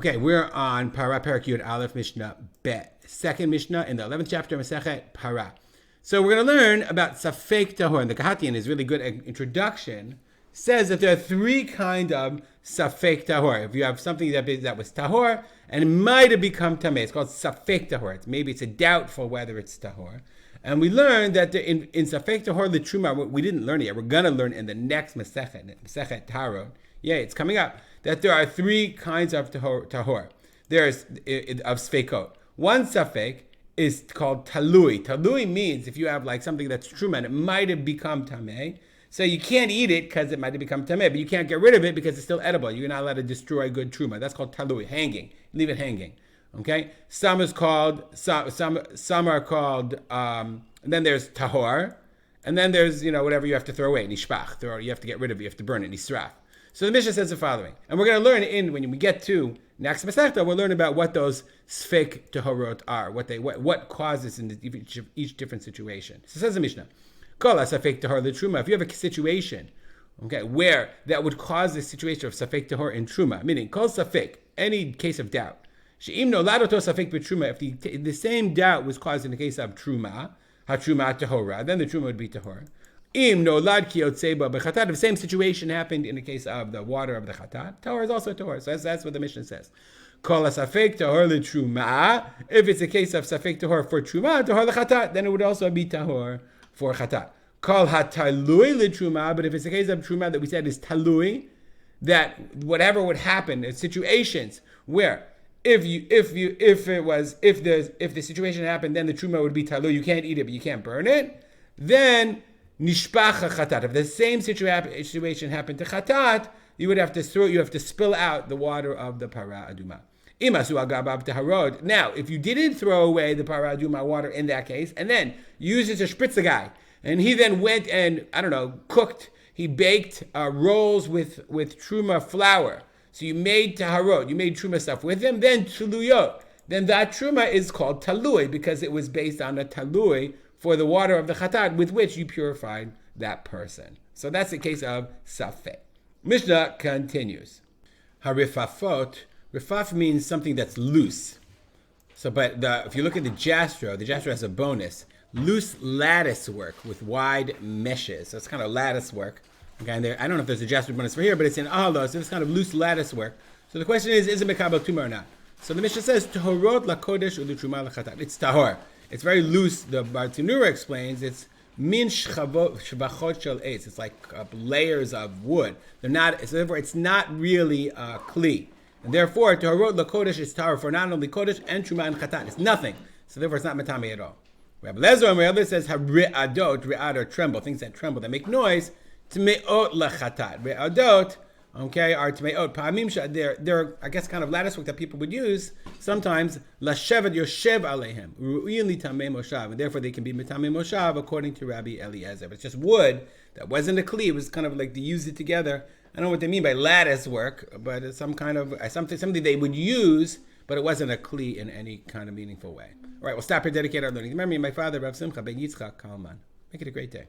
Okay, we're on Parah Perek Yud Aleph Mishnah Bet, second Mishnah in the 11th chapter of Masechet Parah. So we're going to learn about Safek Tahor, and the Kahatian is really good introduction. Says that there are three kind of Safek Tahor. If you have something that was Tahor and it might have become Tameh, it's called Safek Tahor. Maybe it's a doubtful whether it's Tahor. And we learned that in Safek Tahor the Truma, we didn't learn it yet. We're going to learn in the next Masechet Tarot. Yeah, it's coming up. That there are three kinds of tahor. There's of sfekot. One safek is called talui. Talui means if you have like something that's truma and it might have become tameh, so you can't eat it because it might have become tameh, but you can't get rid of it because it's still edible. You're not allowed to destroy good truma. That's called talui, hanging. Leave it hanging. Okay. Some are called, and then there's tahor, and then there's whatever you have to throw away, nishpach. You have to get rid of it. You have to burn it, nisraf. So the Mishnah says the following, and we're going to learn when we get to next Masechta, we'll learn about what those Sfek Tahorot are, what causes in each different situation. So says the Mishnah, Kol Safek Tahor Truma. If you have a situation, okay, where that would cause the situation of Safek Tahor in Truma, meaning Kol Safek, any case of doubt. She'im no ladoto Safek b'Truma. If the same doubt was caused in the case of Truma, HaTruma Tahora, then the Truma would be Tahor. Im no lad ki yotzeba b'chatat. The same situation happened in the case of the water of the chatat. Tahor is also tahor. So that's what the Mishnah says. Kol safek tahor l'truma. If it's a case of safek tahor for truma, tahor l'chatat, then it would also be tahor for chatat. Kol hatalui l'truma. But if it's a case of truma that we said is talui, that whatever would happen in situations where if the situation happened, then the truma would be talui. You can't eat it, but you can't burn it. Then nishpacha chatat. If the same situation happened to chatat, you have to spill out the water of the parah aduma. Imasu agabab taharod. Now, if you didn't throw away the parah aduma water in that case, and then used it to spritz the guy, and he then went and cooked, he baked rolls with truma flour. So you made taharod, you made truma stuff with him. Then tuluyot. Then that truma is called talui because it was based on a talui for the water of the chatat with which you purified that person. So that's the case of safek. Mishnah continues. Harifafot. Rifaf means something that's loose. So, if you look at the Jastro has a bonus. Loose lattice work with wide meshes. So it's kind of lattice work. Okay, and I don't know if there's a Jastro bonus for here, but it's in Ahlo, so it's kind of loose lattice work. So the question is it Mekabel Tumah or not? So the Mishnah says, Tahorot lakodesh u'lutruma lachatat. It's tahor. It's very loose. The Bartanura explains it's min shvachot shel eitz. It's like layers of wood. They're not. So therefore, it's not really kli. And therefore, tahorot lakodesh is tahor for not only kodesh and truma and chatan. It's nothing. So therefore, it's not matame at all. Rabbi Lezer and Rabbi says hari'adot, ri'ad or tremble, things that tremble that make noise. Tmeot lachatat. Ri'adot. Okay, are tmeot pa'amim. They're I guess kind of lattice work that people would use sometimes. Lashevet yoshev alehem ru'ili tamei moshav, and therefore they can be metamei moshav according to Rabbi Eliezer. But it's just wood that wasn't a kli. It was kind of like they used it together. I don't know what they mean by lattice work, but it's some kind of something they would use, but it wasn't a kli in any kind of meaningful way. All right, we'll stop here. Dedicate our learning. Remember me, my father, Rav Simcha ben Yitzchak Kalman. Make it a great day.